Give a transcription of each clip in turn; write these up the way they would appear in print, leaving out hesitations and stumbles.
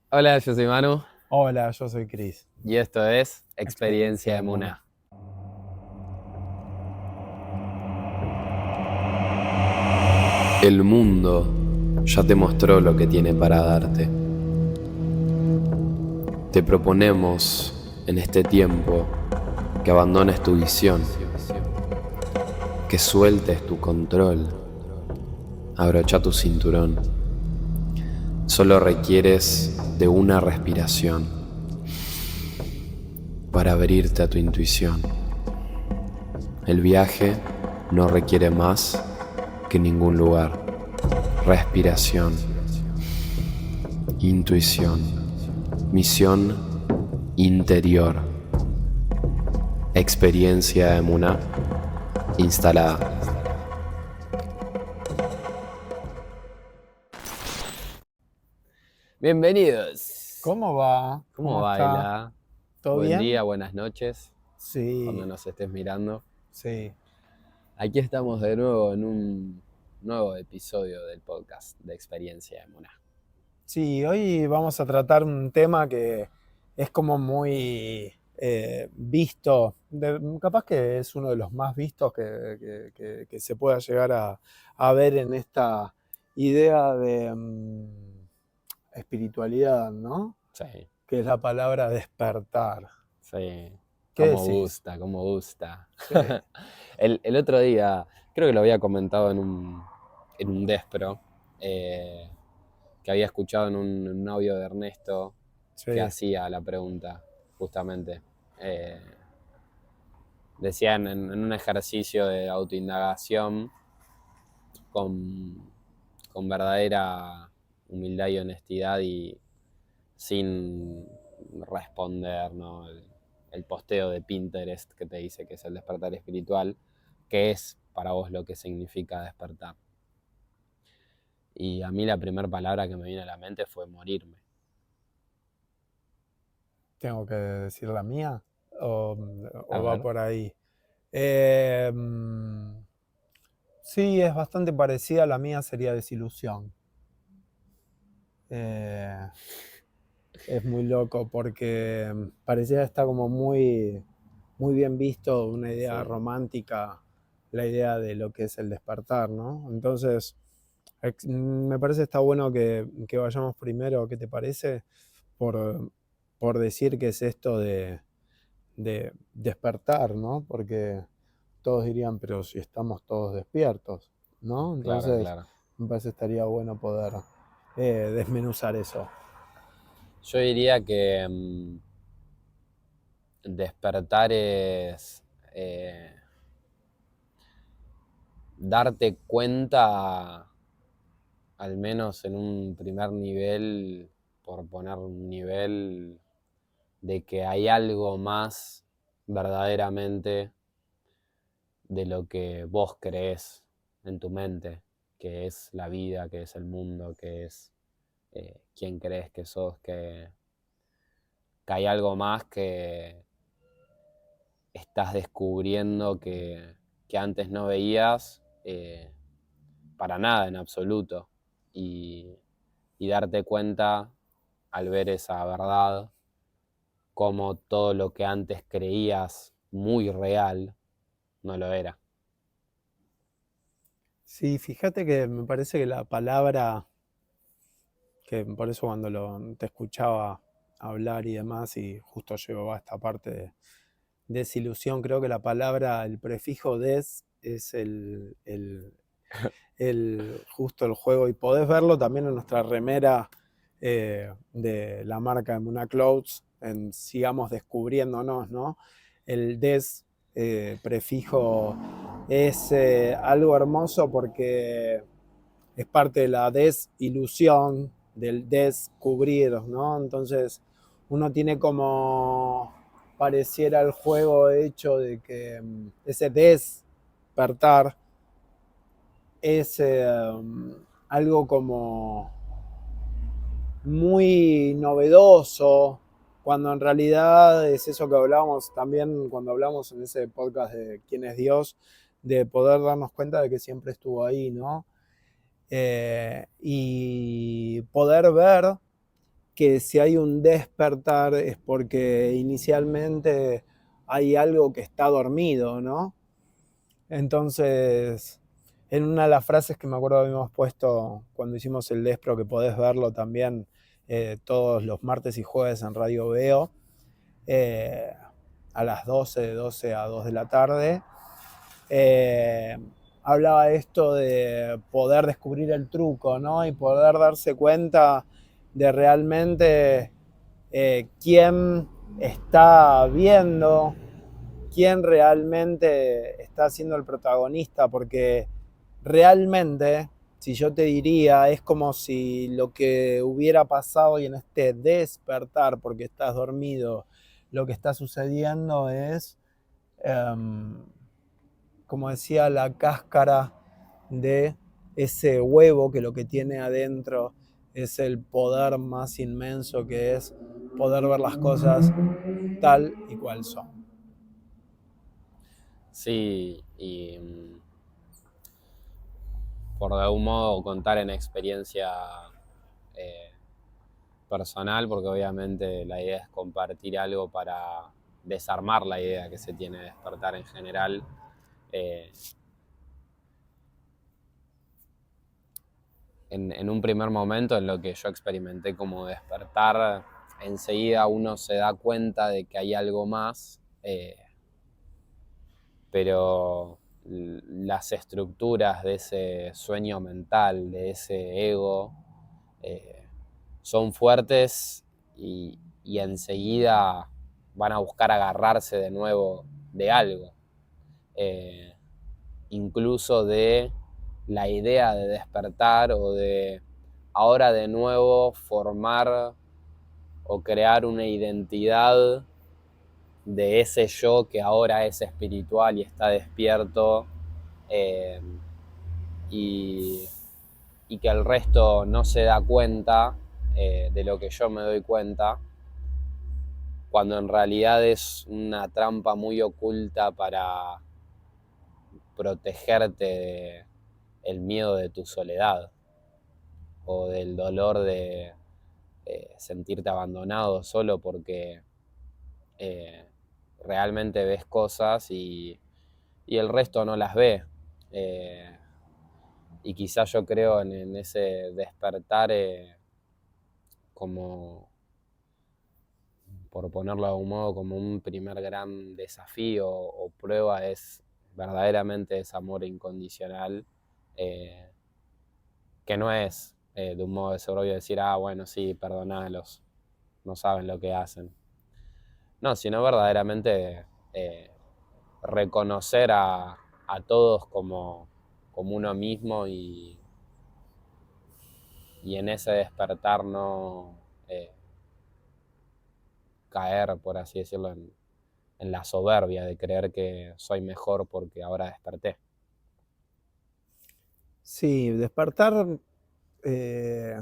Hola, yo soy Manu Hola, yo soy Chris. y esto es Experiencia Experiencia de de Muna. Muna. El mundo ya te mostró lo que tiene para darte. Te proponemos en este tiempo que abandones tu visión, que sueltes tu control, abrocha tu cinturón. Solo requieres de una respiración para abrirte a tu intuición. El viaje no requiere más que ningún lugar. Respiración, intuición, misión interior, experiencia de Muna instalada. Bienvenidos. ¿Cómo va? ¿Cómo ¿Cómo está? baila? ¿Todo Buen bien? día, buenas noches, cuando Sí, nos estés mirando. sí. Aquí estamos de nuevo en un nuevo episodio del podcast de Experiencia de Muna. Sí, hoy vamos a tratar un tema que es como muy visto, capaz que es uno de los más vistos que se pueda llegar a ver en esta idea de espiritualidad, ¿no? Sí, Que es la palabra despertar. sí. ¿Qué Cómo decís? gusta, cómo gusta. Sí, El otro día, creo que lo había comentado en un Despro, eh, que había escuchado en un audio de Ernesto que sí. hacía la pregunta, justamente. Eh, Decían en un ejercicio de autoindagación con, con verdadera humildad y honestidad y sin responder, ¿no? El posteo de Pinterest que te dice que es el despertar espiritual, ¿qué es para vos lo que significa despertar? Y a mí la primera palabra que me vino a la mente fue morirme. ¿Tengo que decir la mía? ¿O, A o va ver. por ahí? Eh, mm, sí, es bastante parecida. La mía sería desilusión. Eh, es muy loco porque parecía estar como muy bien visto, una idea Sí, romántica, la idea de lo que es el despertar, ¿no? Entonces, me parece que está bueno que vayamos primero, ¿qué te parece? Por, por decir qué es esto de despertar, ¿no? Porque todos dirían, pero si estamos todos despiertos, ¿no? claro, Entonces, claro. me parece que estaría bueno poder desmenuzar eso. Yo diría que despertar es darte cuenta, al menos en un primer nivel, por poner un nivel, de que hay algo más verdaderamente de lo que vos crees en tu mente, que es la vida, que es el mundo, que es quién crees que sos, que hay algo más que estás descubriendo que antes no veías para nada en absoluto. Y, y darte cuenta al ver esa verdad, como todo lo que antes creías muy real, no lo era. Sí, fíjate que me parece que la palabra, que por eso cuando te escuchaba hablar y demás, y justo llegó a esta parte de desilusión, creo que la palabra, el prefijo des es justo el juego, y podés verlo también en nuestra remera de la marca Muna Clothes, en Sigamos Descubriéndonos, ¿no? El des prefijo es algo hermoso porque es parte de la desilusión, del descubrir, ¿no? Entonces uno tiene como pareciera el juego hecho de que ese despertar es algo como muy novedoso, cuando en realidad es eso que hablábamos también cuando hablamos en ese podcast de quién es Dios, de poder darnos cuenta de que siempre estuvo ahí, ¿no? Y poder ver que si hay un despertar es porque inicialmente hay algo que está dormido, ¿no? Entonces, en una de las frases que me acuerdo habíamos puesto cuando hicimos el Despro, que podés verlo también todos los martes y jueves en Radio Veo, eh, a las 12, de 12 a 2 de la tarde, eh, hablaba esto de poder descubrir el truco, ¿no? Y poder darse cuenta de realmente quién está viendo, quién realmente está siendo el protagonista, porque realmente, si yo te diría, es como si lo que hubiera pasado y en este despertar, porque estás dormido, lo que está sucediendo es, como decía, la cáscara de ese huevo que lo que tiene adentro es el poder más inmenso que es poder ver las cosas tal y cual son. Sí, y por de algún modo contar en experiencia eh, personal, porque obviamente la idea es compartir algo para desarmar la idea que se tiene de despertar en general. Eh, en un primer momento, en lo que yo experimenté como despertar, enseguida uno se da cuenta de que hay algo más, pero las estructuras de ese sueño mental, de ese ego, son fuertes y enseguida van a buscar agarrarse de nuevo de algo, eh, incluso de la idea de despertar o de ahora de nuevo formar o crear una identidad de ese yo que ahora es espiritual y está despierto, eh, y, y que el resto no se da cuenta de lo que yo me doy cuenta, cuando en realidad es una trampa muy oculta para protegerte del miedo de tu soledad o del dolor de sentirte abandonado solo porque eh, realmente ves cosas y el resto no las ve. Eh, y quizás yo creo en ese despertar como, por ponerlo de algún modo, como un primer gran desafío o prueba es verdaderamente ese amor incondicional, eh, que no es de un modo de soberbio decir, ah, bueno, sí, perdonalos, no saben lo que hacen. No, sino verdaderamente eh, reconocer a todos como uno mismo y en ese despertar no caer, por así decirlo, en la soberbia de creer que soy mejor porque ahora desperté. Sí, despertar, eh,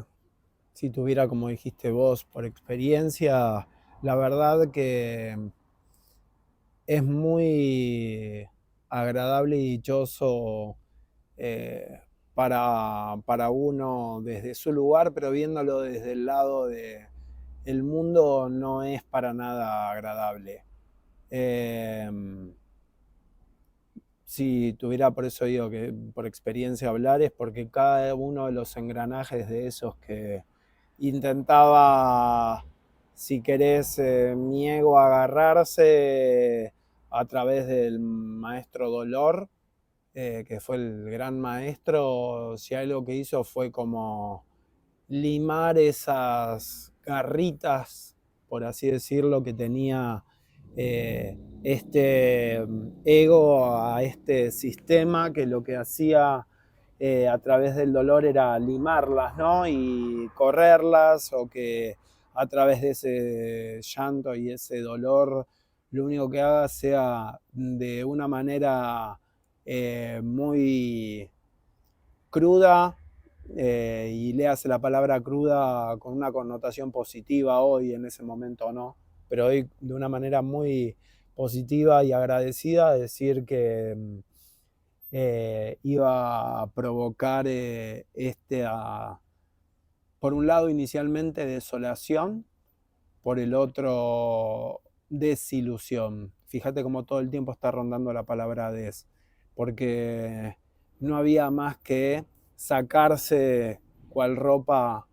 si tuviera, como dijiste vos, por experiencia, la verdad que es muy agradable y dichoso eh, para uno desde su lugar, pero viéndolo desde el lado de el mundo no es para nada agradable. Eh, si tuviera, por eso digo que por experiencia hablar, es porque cada uno de los engranajes de esos que intentaba, si querés, mi ego agarrarse a través del maestro dolor, que fue el gran maestro, si algo que hizo fue como limar esas garritas, por así decirlo, que tenía este ego a este sistema que lo que hacía a través del dolor era limarlas, ¿no? Y correrlas, o que a través de ese llanto y ese dolor lo único que haga sea de una manera muy cruda, y le hace la palabra cruda con una connotación positiva hoy, en ese momento no, pero hoy de una manera muy positiva y agradecida, decir que iba a provocar por un lado inicialmente desolación, por el otro desilusión. Fíjate cómo todo el tiempo está rondando la palabra porque no había más que sacarse cual ropa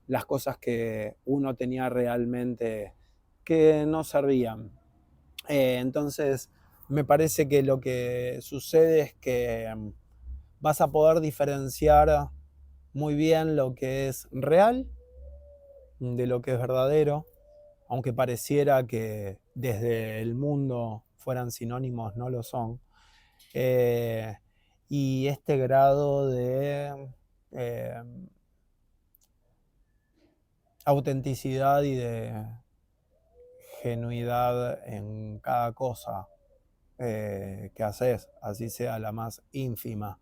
las cosas que uno tenía realmente que no servían. Entonces, me parece que lo que sucede es que vas a poder diferenciar muy bien lo que es real de lo que es verdadero, aunque pareciera que desde el mundo fueran sinónimos, no lo son. Eh, y este grado de eh, autenticidad y de genuidad en cada cosa que haces, así sea la más ínfima.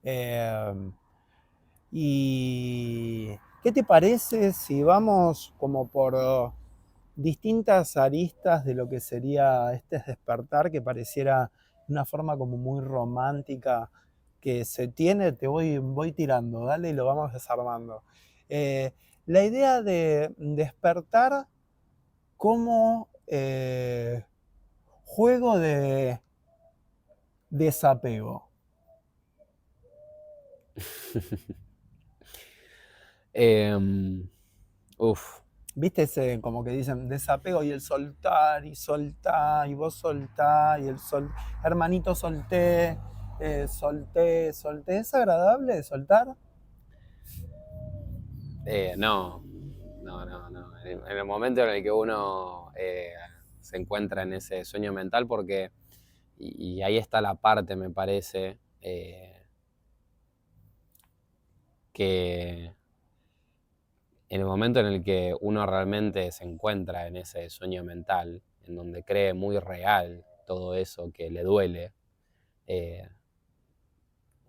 Eh, ¿Y qué te parece si vamos como por distintas aristas de lo que sería este despertar, que pareciera una forma como muy romántica que se tiene? Te voy tirando, dale, y lo vamos desarmando. Eh, la idea de despertar como juego de desapego. Uf. ¿Viste ese como que dicen desapego y el soltar y soltar y vos soltá y el sol, hermanito solté, solté? ¿Es agradable soltar? No, no. En el momento en el que uno se encuentra en ese sueño mental, porque, y ahí está la parte, me parece, que en el momento en el que uno realmente se encuentra en ese sueño mental, en donde cree muy real todo eso que le duele, eh,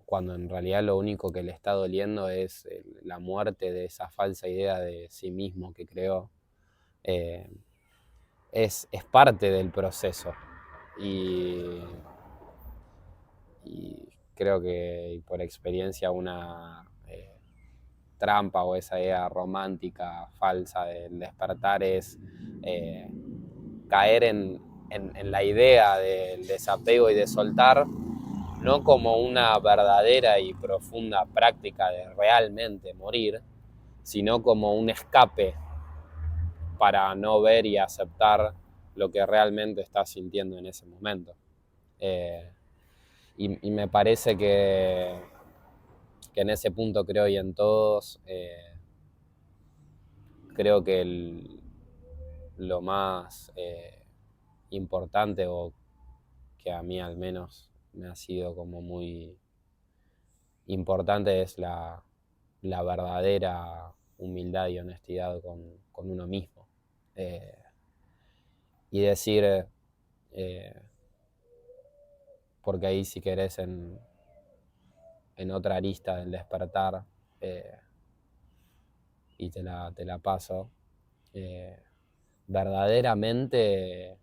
cuando en realidad lo único que le está doliendo es la muerte de esa falsa idea de sí mismo que creó, eh, es parte del proceso. Y, y creo que por experiencia una trampa o esa idea romántica falsa del despertar es eh, caer en la idea del desapego y de soltar, no como una verdadera y profunda práctica de realmente morir, sino como un escape para no ver y aceptar lo que realmente estás sintiendo en ese momento. Eh, y me parece que en ese punto creo y en todos, creo que lo más importante, o que a mí al menos me ha sido como muy importante, es la verdadera humildad y honestidad con uno mismo. Eh, y decir, eh, porque ahí si querés en otra arista del despertar, eh, y te la paso, eh, verdaderamente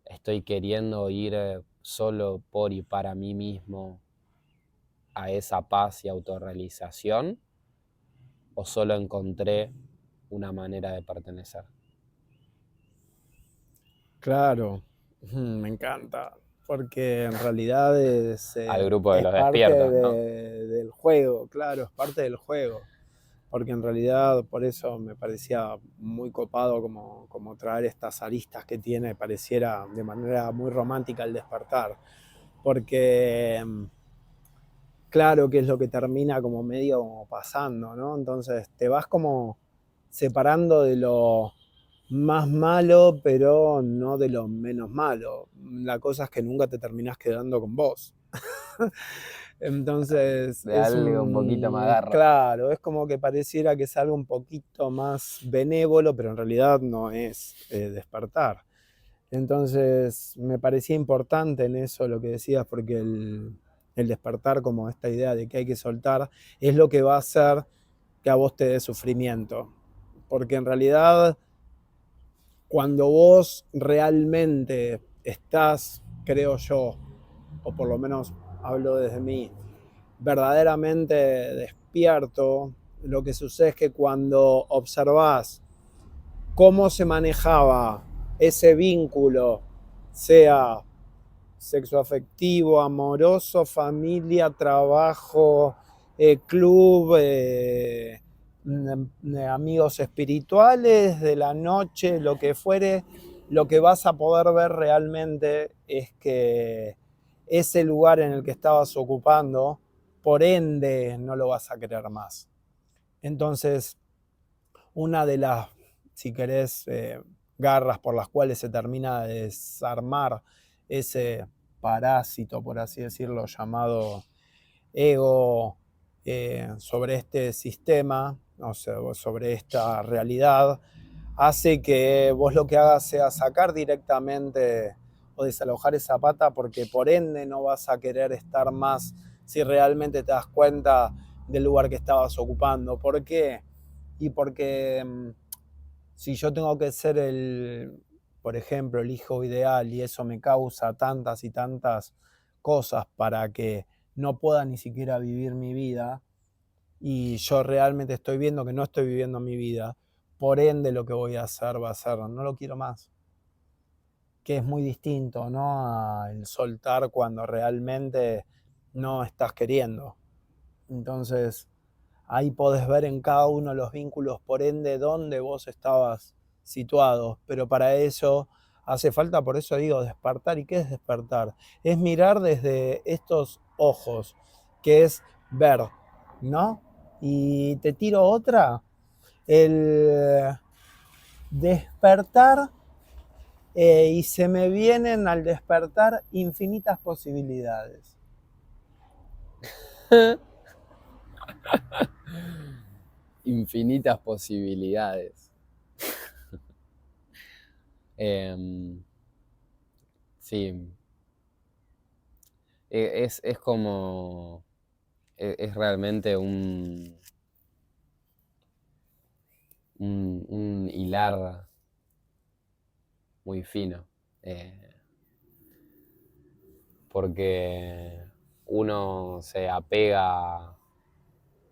estoy queriendo ir solo por y para mí mismo a esa paz y autorrealización, o solo encontré una manera de pertenecer. Claro, me encanta, porque en realidad Al grupo de es los parte despiertos, ¿no? del juego, claro, es parte del juego. Porque en realidad por eso me parecía muy copado como traer estas aristas que tiene, pareciera de manera muy romántica el despertar. Porque claro que es lo que termina como medio como pasando, ¿no? Entonces te vas como separando de lo más malo, pero no de lo menos malo. La cosa es que nunca te terminás quedando con vos. Entonces De algo un poquito me agarra. claro, es como que pareciera que es algo un poquito más benévolo, pero en realidad no es despertar. Entonces me parecía importante en eso lo que decías, porque el despertar, como esta idea de que hay que soltar, es lo que va a hacer que a vos te dé sufrimiento. Porque en realidad, cuando vos realmente estás, creo yo, o por lo menos hablo desde mí, verdaderamente despierto lo que sucede es que cuando observás cómo se manejaba ese vínculo, sea sexo afectivo, amoroso, familia, trabajo, club, amigos espirituales, de la noche, lo que fuere, lo que vas a poder ver realmente es que ese lugar en el que estabas ocupando, por ende, no lo vas a querer más. Entonces, una de las, si querés, garras por las cuales se termina de desarmar ese parásito, por así decirlo, llamado ego, sobre este sistema, o sea, sobre esta realidad, hace que vos lo que hagas sea sacar directamente o desalojar esa pata, porque por ende no vas a querer estar más si realmente te das cuenta del lugar que estabas ocupando. ¿Por qué? Y porque si yo tengo que ser por ejemplo, el hijo ideal y eso me causa tantas y tantas cosas para que no pueda ni siquiera vivir mi vida, y yo realmente estoy viendo que no estoy viviendo mi vida, por ende lo que voy a hacer va a ser, no lo quiero más. Que es muy distinto, ¿no? A el soltar cuando realmente no estás queriendo. Entonces, ahí podés ver en cada uno de los vínculos, por ende, dónde vos estabas situado. Pero para eso hace falta, por eso digo, despertar. ¿Y qué es despertar? Es mirar desde estos ojos, que es ver, ¿no? Y te tiro otra, el despertar, y se me vienen al despertar infinitas posibilidades. Infinitas posibilidades. Sí, es como, es realmente un hilar muy fino, porque uno se apega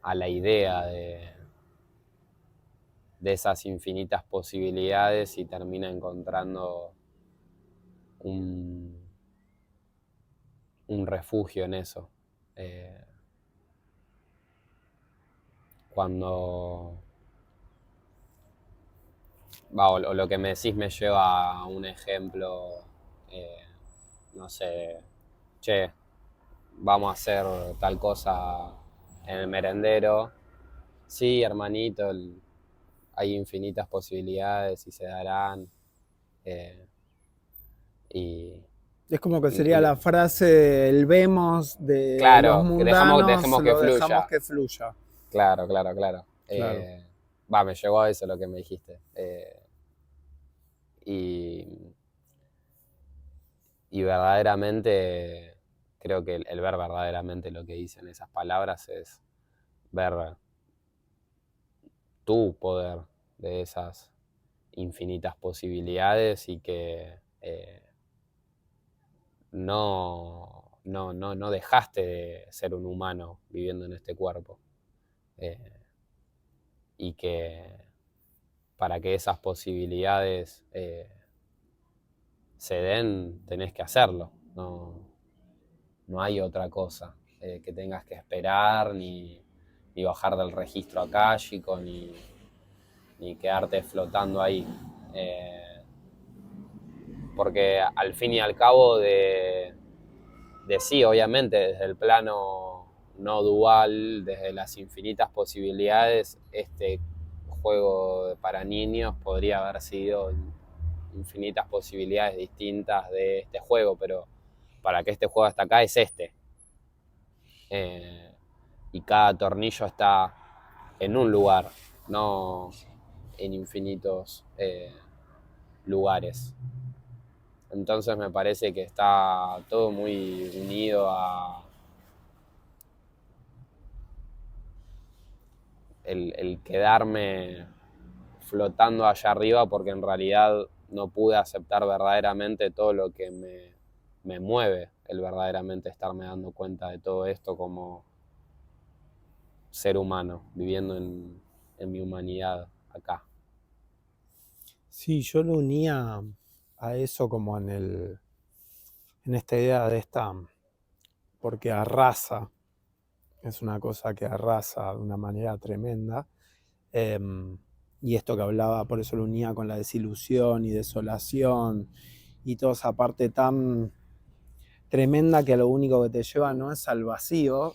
a la idea de esas infinitas posibilidades y termina encontrando un, un refugio en eso. Eh, cuando o lo que me decís me lleva a un ejemplo, eh, no sé, che, vamos a hacer tal cosa en el merendero. Sí, hermanito, hay infinitas posibilidades y se darán. eh, y, Es como que sería y- la frase, el vemos de los claro, que mundanos, dejemos que lo dejamos fluya. que fluya. Claro, claro, claro. Claro. Me llegó a eso lo que me dijiste. Y, y verdaderamente, creo que el ver verdaderamente lo que dicen esas palabras es ver tu poder de esas infinitas posibilidades y que no dejaste de ser un humano viviendo en este cuerpo. Eh, y que para que esas posibilidades se den, tenés que hacerlo. No hay otra cosa que tengas que esperar, ni bajar del registro akáshico, ni quedarte flotando ahí. Porque al fin y al cabo de sí, obviamente, desde el plano no dual, desde las infinitas posibilidades, este juego para niños podría haber sido infinitas posibilidades distintas de este juego, pero para que este juego hasta acá es este. Y cada tornillo está en un lugar, no en infinitos lugares. Entonces me parece que está todo muy unido a el quedarme flotando allá arriba porque en realidad no pude aceptar verdaderamente todo lo que me mueve el verdaderamente estarme dando cuenta de todo esto como ser humano, viviendo en mi humanidad acá. Sí, yo lo unía a eso como en esta idea de esta, porque arrasa, es una cosa que arrasa de una manera tremenda. em, y esto que hablaba, por eso lo unía con la desilusión y desolación y toda esa parte tan tremenda que lo único que te lleva no es al vacío.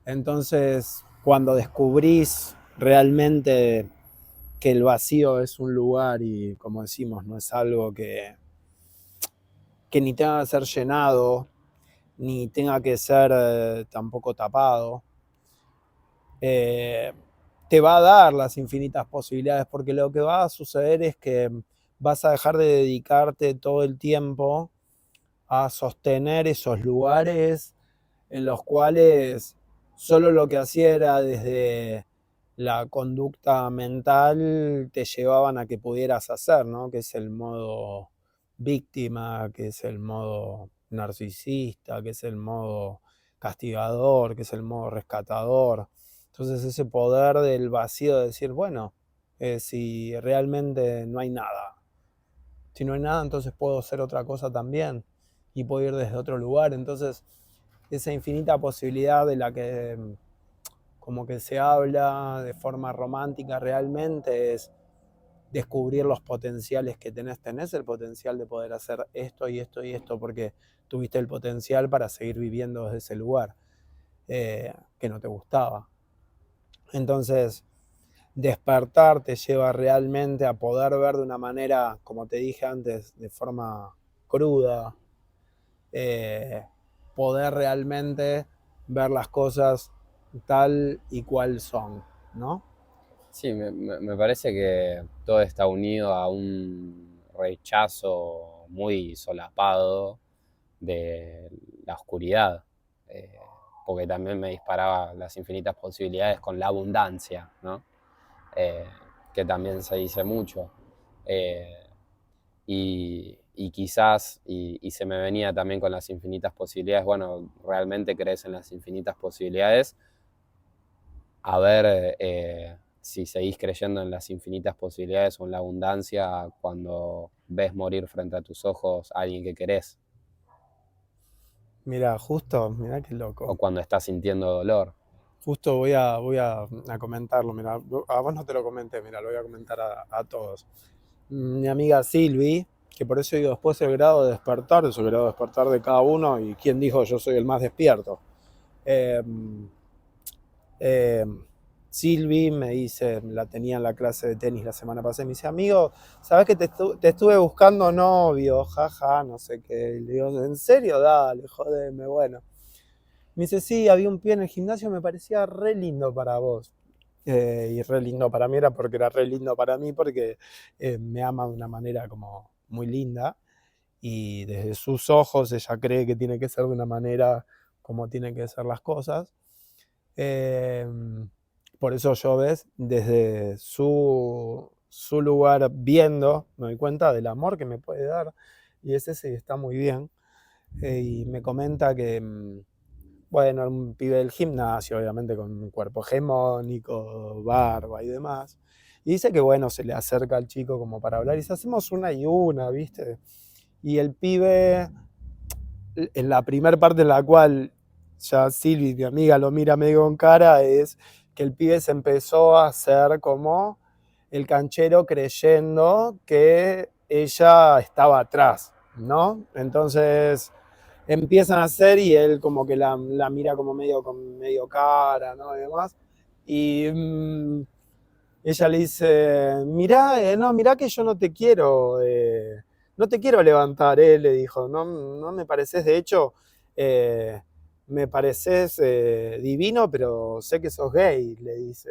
Entonces, cuando descubrís realmente que el vacío es un lugar y, como decimos, no es algo que ni tenga que ser llenado, ni tenga que ser tampoco tapado, eh, te va a dar las infinitas posibilidades, porque lo que va a suceder es que vas a dejar de dedicarte todo el tiempo a sostener esos lugares en los cuales solo lo que hacía era desde la conducta mental te llevaban a que pudieras hacer, ¿no? Que es el modo víctima, que es el modo narcisista, que es el modo castigador, que es el modo rescatador. Entonces ese poder del vacío de decir, bueno, si realmente no hay nada, si no hay nada, entonces puedo ser otra cosa también y puedo ir desde otro lugar. Entonces esa infinita posibilidad de la que como que se habla de forma romántica realmente es descubrir los potenciales que tenés. Tenés el potencial de poder hacer esto y esto y esto porque tuviste el potencial para seguir viviendo desde ese lugar que no te gustaba. Entonces, despertar te lleva realmente a poder ver de una manera, como te dije antes, de forma cruda, eh, poder realmente ver las cosas tal y cual son, ¿no? Sí, me parece que todo está unido a un rechazo muy solapado de la oscuridad, eh, porque también me disparaba las infinitas posibilidades con la abundancia, ¿no? Eh, que también se dice mucho. Eh, y quizás, y se me venía también con las infinitas posibilidades, bueno, realmente crees en las infinitas posibilidades, a ver si seguís creyendo en las infinitas posibilidades o en la abundancia cuando ves morir frente a tus ojos a alguien que querés, Mira, justo, mira qué o loco. cuando estás sintiendo dolor. Justo voy a comentarlo, mira, a vos no te lo comenté, mira, lo voy a comentar a todos. Mi amiga Silvi, que por eso digo después el grado de despertar, es el grado de despertar de cada uno y quién dijo yo soy el más despierto. Eh, eh, Silvi me dice, la tenía en la clase de tenis la semana pasada, y me dice, amigo, ¿sabes que te estuve buscando novio? Jaja, no sé qué. Y le digo, ¿en serio? Dale, jodeme, bueno. Me dice, sí, había un pie en el gimnasio, me parecía re lindo para vos. Y re lindo para mí era porque era re lindo para mí, porque me ama de una manera como muy linda. Y desde sus ojos ella cree que tiene que ser de una manera como tienen que ser las cosas. Eh, por eso yo, ves, desde su lugar viendo, me doy cuenta del amor que me puede dar. Y es ese y está muy bien. Y me comenta que, bueno, era un pibe del gimnasio, obviamente con un cuerpo hegemónico, barba y demás. Y dice que, bueno, se le acerca al chico como para hablar y dice, hacemos una y una, ¿viste? Y el pibe, en la primera parte en la cual ya Silvi, mi amiga, lo mira medio con cara, es que el pibe se empezó a hacer como el canchero creyendo que ella estaba atrás, ¿no? Entonces empiezan a hacer y él como que la mira como medio con medio cara, ¿no? Y demás. Y ella le dice, mirá, no, mirá que yo no te quiero levantar, le dijo, no, no me pareces, de hecho, eh, me pareces divino, pero sé que sos gay, le dice.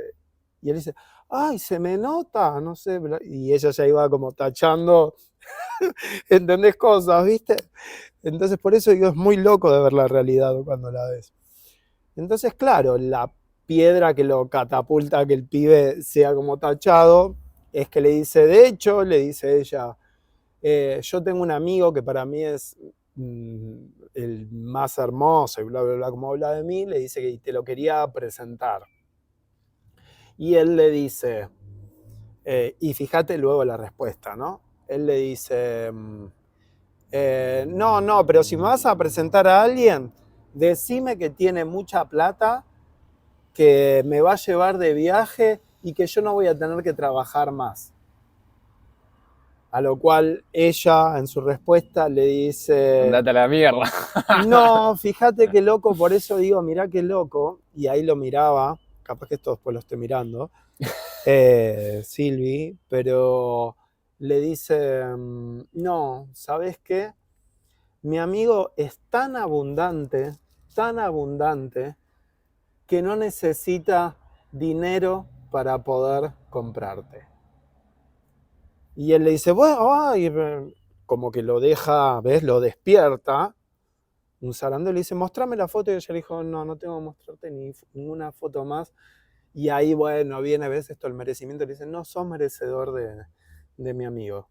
Y él dice, ay, se me nota, no sé, y ella ya iba como tachando, ¿entendés cosas, viste? Entonces por eso digo, es muy loco de ver la realidad cuando la ves. Entonces, claro, la piedra que lo catapulta a que el pibe sea como tachado es que le dice, de hecho, le dice ella, yo tengo un amigo que para mí es el más hermoso y bla, bla, bla, como habla de mí, le dice que te lo quería presentar. Y él le dice, y fíjate luego la respuesta, ¿no? Él le dice, no, no, pero si me vas a presentar a alguien, decime que tiene mucha plata, que me va a llevar de viaje y que yo no voy a tener que trabajar más. A lo cual ella, en su respuesta, le dice, Andate a la mierda. no, fíjate qué loco, por eso digo, mirá qué loco, y ahí lo miraba, capaz que esto después lo estoy mirando, Silvi, pero le dice, no, ¿sabes qué? Mi amigo es tan abundante, que no necesita dinero para poder comprarte. Y él le dice, bueno, ay, como que lo deja, ¿ves? Lo despierta. Un zarandeado le dice, mostrame la foto. Y ella le dijo, no, no tengo que mostrarte ninguna foto más. Y ahí, bueno, viene, ¿ves? Esto, el merecimiento. Le dice, no sos merecedor de mi amigo.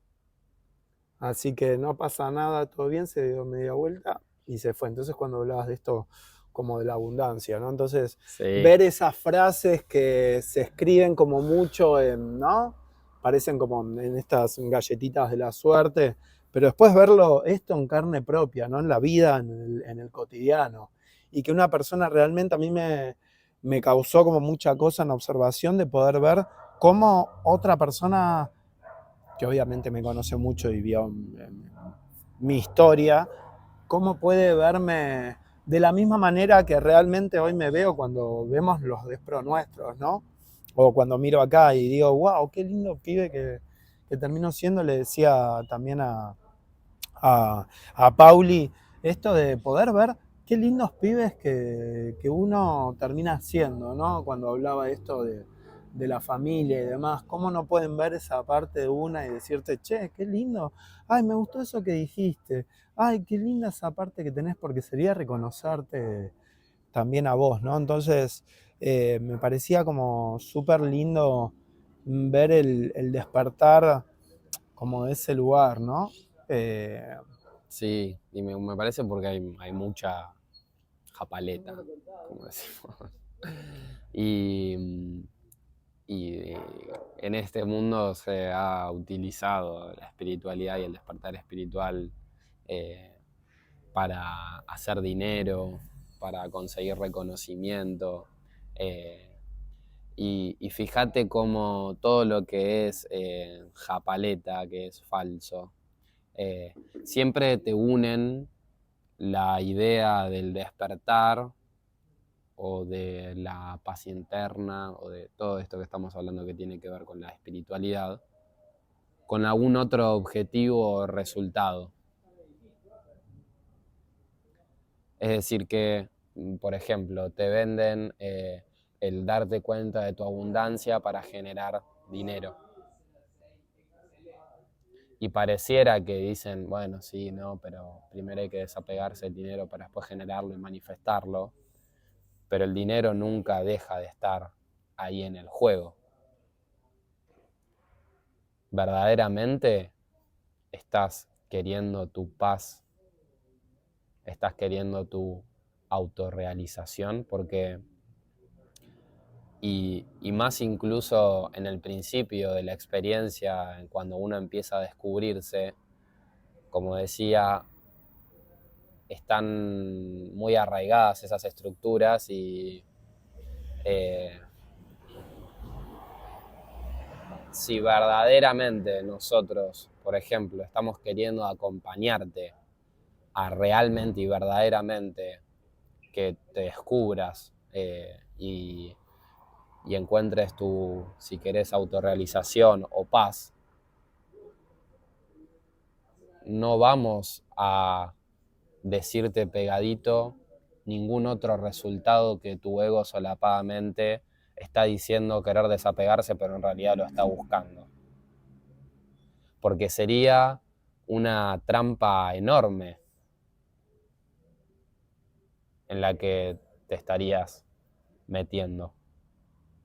Así que no pasa nada, todo bien, se dio media vuelta y se fue. Entonces cuando hablabas de esto como de la abundancia, ¿no? Entonces, Sí, ver esas frases que se escriben como mucho en, ¿no? Parecen como en estas galletitas de la suerte, pero después verlo esto en carne propia, ¿no? En la vida, en el cotidiano. Y que una persona realmente a mí me causó como mucha cosa en observación de poder ver cómo otra persona que obviamente me conoce mucho y vio mi historia, cómo puede verme de la misma manera que realmente hoy me veo cuando vemos los despros nuestros, ¿no? O cuando miro acá y digo, wow, qué lindo pibe que termino siendo, le decía también a Pauli, esto de poder ver qué lindos pibes que uno termina siendo, ¿no? Cuando hablaba esto de la familia y demás, cómo no pueden ver esa parte de una y decirte, che, qué lindo, ay, me gustó eso que dijiste, ay, qué linda esa parte que tenés, porque sería reconocerte también a vos, ¿no? Entonces, me parecía como súper lindo ver el despertar como de ese lugar, ¿no? Eh, sí, y me parece porque hay mucha japaleta, como decimos. Y, y en este mundo se ha utilizado la espiritualidad y el despertar espiritual eh, para hacer dinero, para conseguir reconocimiento. eh, y fíjate cómo todo lo que es japaleta, que es falso, eh, siempre te unen la idea del despertar o de la paz interna o de todo esto que estamos hablando que tiene que ver con la espiritualidad, con algún otro objetivo o resultado. Es decir, que, por ejemplo, te venden el darte cuenta de tu abundancia para generar dinero. Y pareciera que dicen, bueno, sí, no, pero primero hay que desapegarse del dinero para después generarlo y manifestarlo. Pero el dinero nunca deja de estar ahí en el juego. Verdaderamente estás queriendo tu paz, estás queriendo tu autorrealización, porque, y más incluso en el principio de la experiencia, cuando uno empieza a descubrirse, como decía, están muy arraigadas esas estructuras y eh, si verdaderamente nosotros, por ejemplo, estamos queriendo acompañarte a realmente y verdaderamente que te descubras y encuentres tu, si querés, autorrealización o paz, no vamos a decirte pegadito ningún otro resultado que tu ego solapadamente está diciendo querer desapegarse, pero en realidad lo está buscando. Porque sería una trampa enorme en la que te estarías metiendo.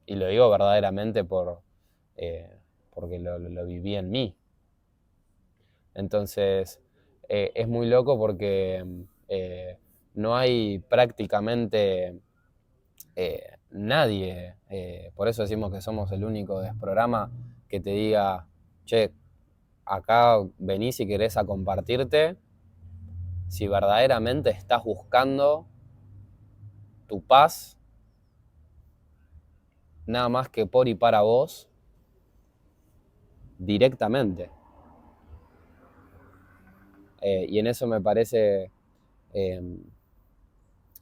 Y lo digo verdaderamente porque lo viví en mí. Entonces, es muy loco porque no hay prácticamente nadie, por eso decimos que somos el único desprograma que te diga, che, acá venís si querés a compartirte, si verdaderamente estás buscando tu paz, nada más que por y para vos, directamente. Y en eso me parece, eh,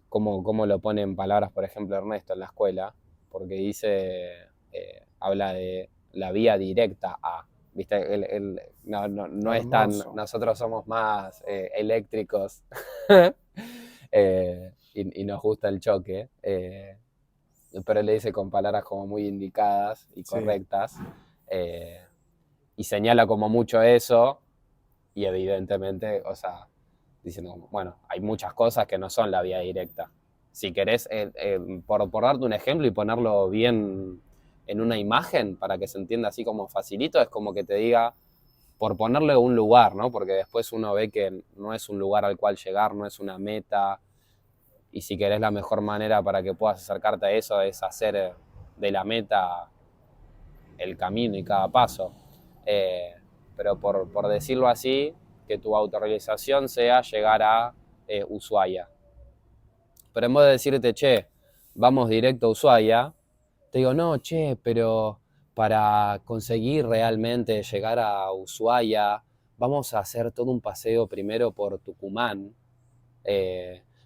como lo pone en palabras, por ejemplo, Ernesto en la escuela, porque dice, habla de la vía directa a, ¿viste? No es tan, Hermoso. nosotros somos más eléctricos y nos gusta el choque, pero le dice con palabras como muy indicadas y Sí. correctas, eh, y señala como mucho eso, y evidentemente, o sea, diciendo, bueno, hay muchas cosas que no son la vía directa. Si querés, por darte un ejemplo y ponerlo bien en una imagen para que se entienda así como facilito, es como que te diga, por ponerle un lugar, ¿no? Porque después uno ve que no es un lugar al cual llegar, no es una meta, y si querés la mejor manera para que puedas acercarte a eso es hacer de la meta el camino y cada paso. Eh, pero por decirlo así, que tu autorrealización sea llegar a Ushuaia. Pero en vez de decirte, che, vamos directo a Ushuaia, te digo, no, che, pero para conseguir realmente llegar a Ushuaia, vamos a hacer todo un paseo primero por Tucumán,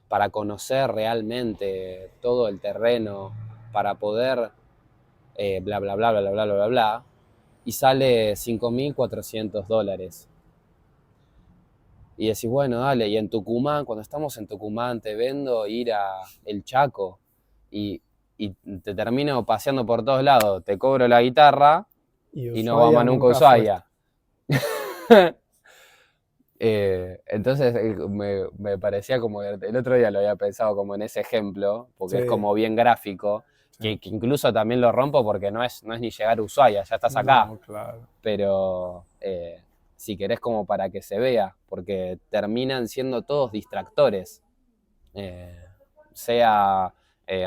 para conocer realmente todo el terreno, para poder bla, bla, bla, bla, bla, bla, bla, bla, y sale $5.400. Y decís, bueno, dale, y en Tucumán, cuando estamos en Tucumán, te vendo ir a El Chaco y, y te termino paseando por todos lados, te cobro la guitarra Y y no vamos Ushuaia nunca a nunca fuiste. Ushuaia. Entonces me parecía como, el otro día lo había pensado como en ese ejemplo, porque es Sí, como bien gráfico, sí. que incluso también lo rompo porque no es ni llegar a Ushuaia, ya estás acá, No, claro. pero si querés como para que se vea, porque terminan siendo todos distractores, eh, sea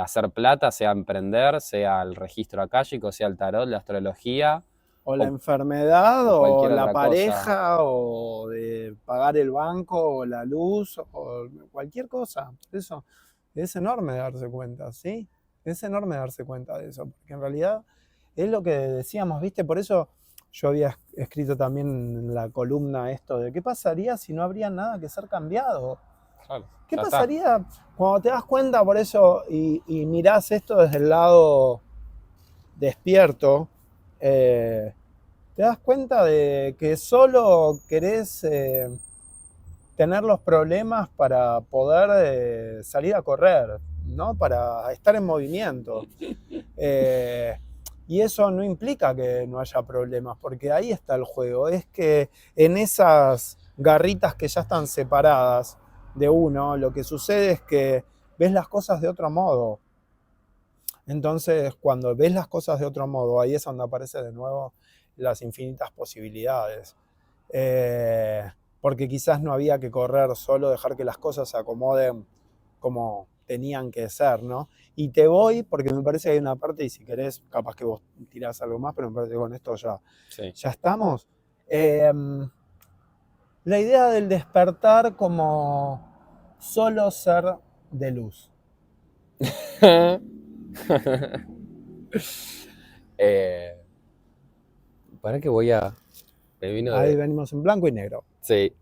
hacer plata, sea emprender, sea el registro akáshico, sea el tarot, la astrología O la o, enfermedad, o o cualquier la otra cosa. pareja, o de pagar el banco, o la luz, o cualquier cosa. Eso es enorme darse cuenta, ¿sí? Es enorme darse cuenta de eso, porque en realidad es lo que decíamos, ¿viste? Por eso yo había escrito también en la columna esto de qué pasaría si no habría nada que ser cambiado. Claro, ¿Qué ya está. pasaría cuando te das cuenta por eso y mirás esto desde el lado despierto? Te das cuenta de que solo querés tener los problemas para poder salir a correr, ¿no? Para estar en movimiento. Eh, y eso no implica que no haya problemas, porque ahí está el juego. Es que en esas garritas que ya están separadas de uno, lo que sucede es que ves las cosas de otro modo. Entonces, cuando ves las cosas de otro modo, ahí es donde aparecen de nuevo las infinitas posibilidades. Eh, Porque quizás no había que correr, solo dejar que las cosas se acomoden como tenían que ser, ¿no? Y te voy, porque me parece que hay una parte, y si querés, capaz que vos tirás algo más, pero me parece que con esto Sí. ya estamos. Eh, la idea del despertar como solo ser de luz. eh, para que voy a... Me vino Ahí de... venimos en blanco y negro. Sí.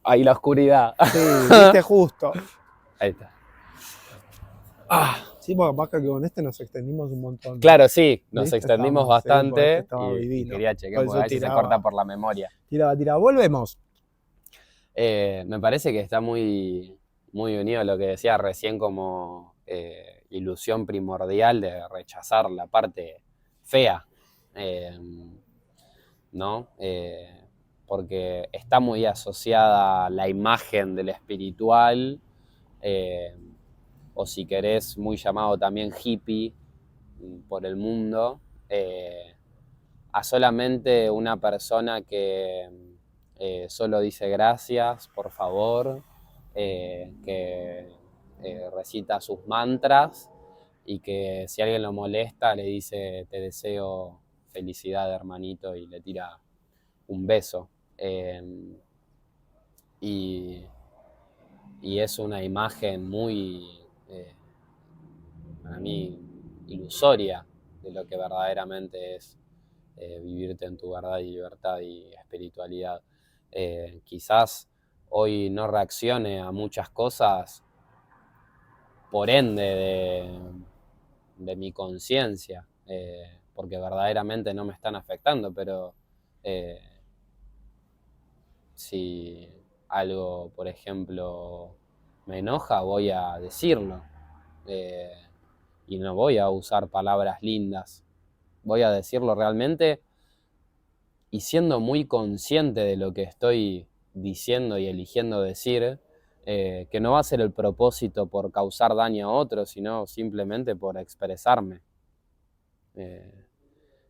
Ahí la oscuridad. Sí, viste justo. Ahí está. Ah, Sí, porque capaz que con este nos extendimos un montón. claro, sí, nos ¿Viste? extendimos Estamos, sí, porque este bastante estaba y divino. quería chequear Por porque a eso veces se corta tiraba, por la memoria. tiraba, tiraba. Volvemos. Me parece que está muy, muy unido a lo que decía recién como ilusión primordial de rechazar la parte fea, eh, ¿no? Porque está muy asociada la imagen del espiritual, eh, o si querés, muy llamado también hippie por el mundo, a solamente una persona que solo dice gracias, por favor, que recita sus mantras, y que si alguien lo molesta le dice te deseo felicidad, hermanito, y le tira un beso. Y, y es una imagen muy, para mí, ilusoria de lo que verdaderamente es vivirte en tu verdad y libertad y espiritualidad. Quizás hoy no reaccione a muchas cosas por ende de mi conciencia, porque verdaderamente no me están afectando, pero eh, si algo, por ejemplo, me enoja, voy a decirlo, eh, y no voy a usar palabras lindas, voy a decirlo realmente y siendo muy consciente de lo que estoy diciendo y eligiendo decir, que no va a ser el propósito por causar daño a otros, sino simplemente por expresarme. Eh,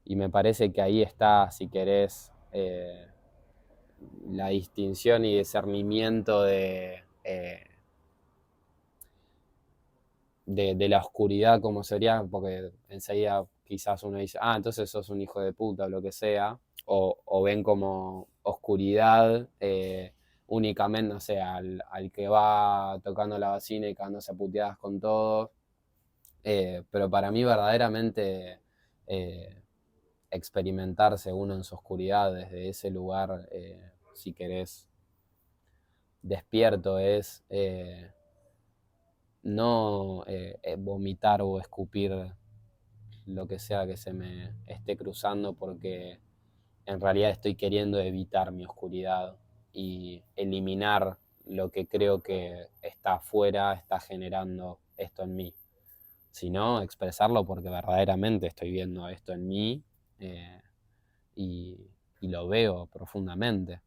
y me parece que ahí está, si querés, la distinción y discernimiento de la oscuridad, como sería, porque enseguida quizás uno dice, ah, entonces sos un hijo de puta o lo que sea, o ven como oscuridad únicamente, no sé, al que va tocando la bocina y cagándose a puteadas con todos. Pero para mí verdaderamente eh, experimentarse uno en su oscuridad desde ese lugar, si querés, despierto, es no vomitar o escupir lo que sea que se me esté cruzando, porque en realidad estoy queriendo evitar mi oscuridad y eliminar lo que creo que está afuera, está generando esto en mí, sino expresarlo porque verdaderamente estoy viendo esto en mí, eh, y, y, lo veo profundamente,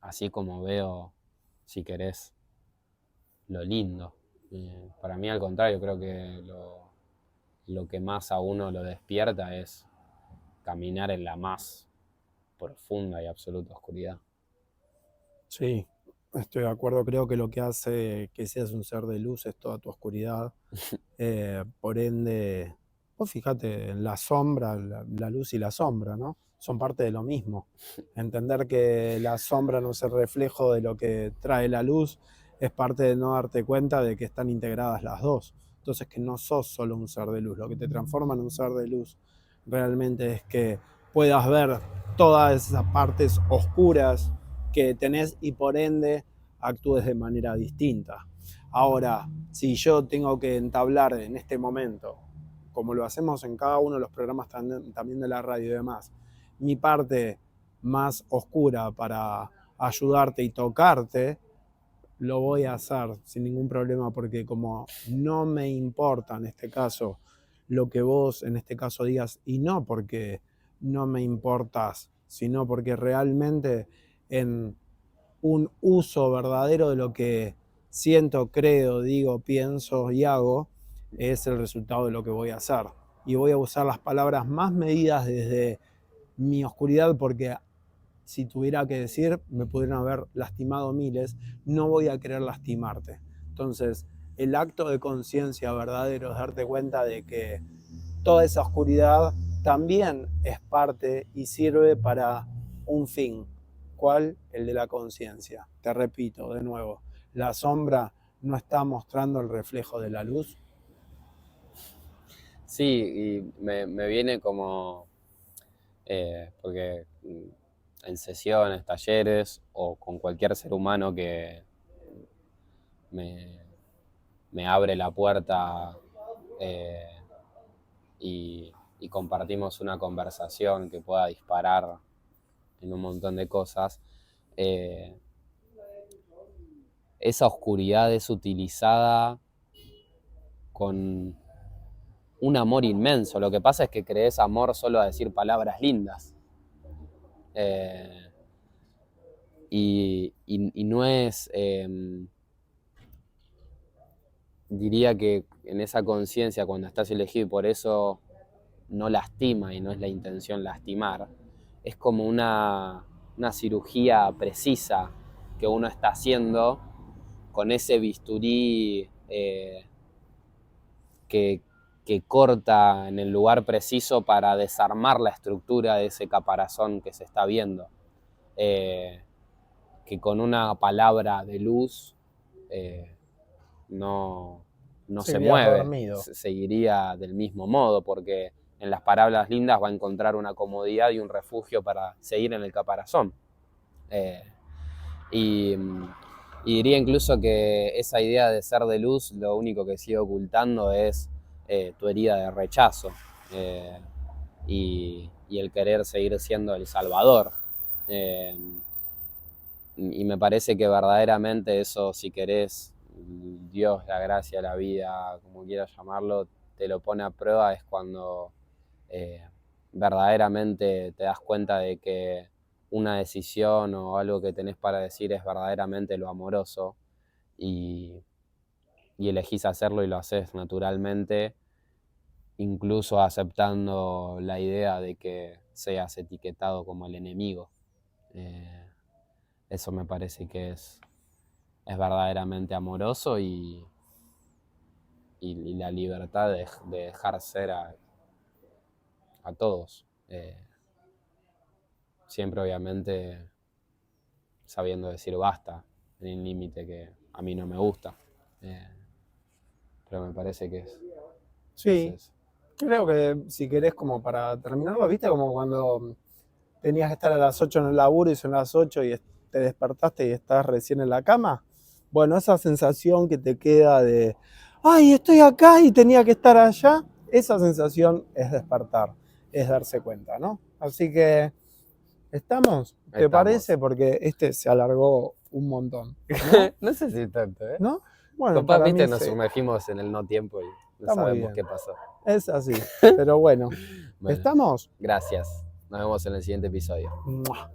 así como veo, si querés, lo lindo. Para mí, al contrario, creo que lo que más a uno lo despierta es caminar en la más profunda y absoluta oscuridad. Sí, estoy de acuerdo. Creo que lo que hace que seas un ser de luz es toda tu oscuridad. Por ende, vos fíjate, en la sombra, la luz y la sombra, ¿no? Son parte de lo mismo. Entender que la sombra no es el reflejo de lo que trae la luz es parte de no darte cuenta de que están integradas las dos. Entonces que no sos solo un ser de luz. Lo que te transforma en un ser de luz realmente es que puedas ver todas esas partes oscuras que tenés y por ende actúes de manera distinta. Ahora, si yo tengo que entablar en este momento, como lo hacemos en cada uno de los programas también de la radio y demás, mi parte más oscura para ayudarte y tocarte, lo voy a hacer sin ningún problema, porque como no me importa en este caso lo que vos en este caso digas, y no porque no me importas, sino porque realmente en un uso verdadero de lo que siento, creo, digo, pienso y hago, es el resultado de lo que voy a hacer. Y voy a usar las palabras más medidas desde mi oscuridad, porque si tuviera que decir, me pudieran haber lastimado miles, no voy a querer lastimarte. Entonces, el acto de conciencia verdadero es darte cuenta de que toda esa oscuridad también es parte y sirve para un fin. ¿Cuál? El de la conciencia. Te repito de nuevo, la sombra no está mostrando el reflejo de la luz. Sí, y me viene como, porque en sesiones, talleres o con cualquier ser humano que me, me abre la puerta, eh, y compartimos una conversación que pueda disparar en un montón de cosas, eh, esa oscuridad es utilizada con un amor inmenso. Lo que pasa es que crees amor solo a decir palabras lindas. Eh, y no es, diría que en esa conciencia cuando estás elegido y por eso no lastima y no es la intención lastimar, es como una cirugía precisa que uno está haciendo con ese bisturí, que que corta en el lugar preciso para desarmar la estructura de ese caparazón que se está viendo. Que con una palabra de luz no se Seguirías mueve, dormido. seguiría del mismo modo, porque en las palabras lindas va a encontrar una comodidad y un refugio para seguir en el caparazón. Y diría incluso que esa idea de ser de luz, lo único que sigue ocultando es tu herida de rechazo y el querer seguir siendo el salvador. Y me parece que verdaderamente eso, si querés, Dios, la gracia, la vida, como quieras llamarlo, te lo pone a prueba, es cuando verdaderamente te das cuenta de que una decisión o algo que tenés para decir es verdaderamente lo amoroso y elegís hacerlo y lo haces naturalmente, incluso aceptando la idea de que seas etiquetado como el enemigo. Eso me parece que es verdaderamente amoroso y la libertad de dejar ser a todos. Siempre obviamente sabiendo decir basta en un límite que a mí no me gusta. Pero me parece que es Sí, eso. creo que si querés como para terminarlo, ¿viste? Como cuando tenías que estar a las 8 en el laburo y son las 8 y te despertaste y estás recién en la cama. Bueno, esa sensación que te queda de, ay, estoy acá y tenía que estar allá, esa sensación es despertar, es darse cuenta, ¿no? Así que, ¿estamos? ¿Te Estamos. parece? Porque este se alargó un montón, ¿No? No sé si tanto, ¿eh? ¿no? Bueno, Capaz, para viste, mí nos sí. sumergimos en el no tiempo y no Está muy sabemos bien. qué pasó. Es así, pero bueno. Bueno, ¿Estamos? gracias. Nos vemos en el siguiente episodio. ¡Mua!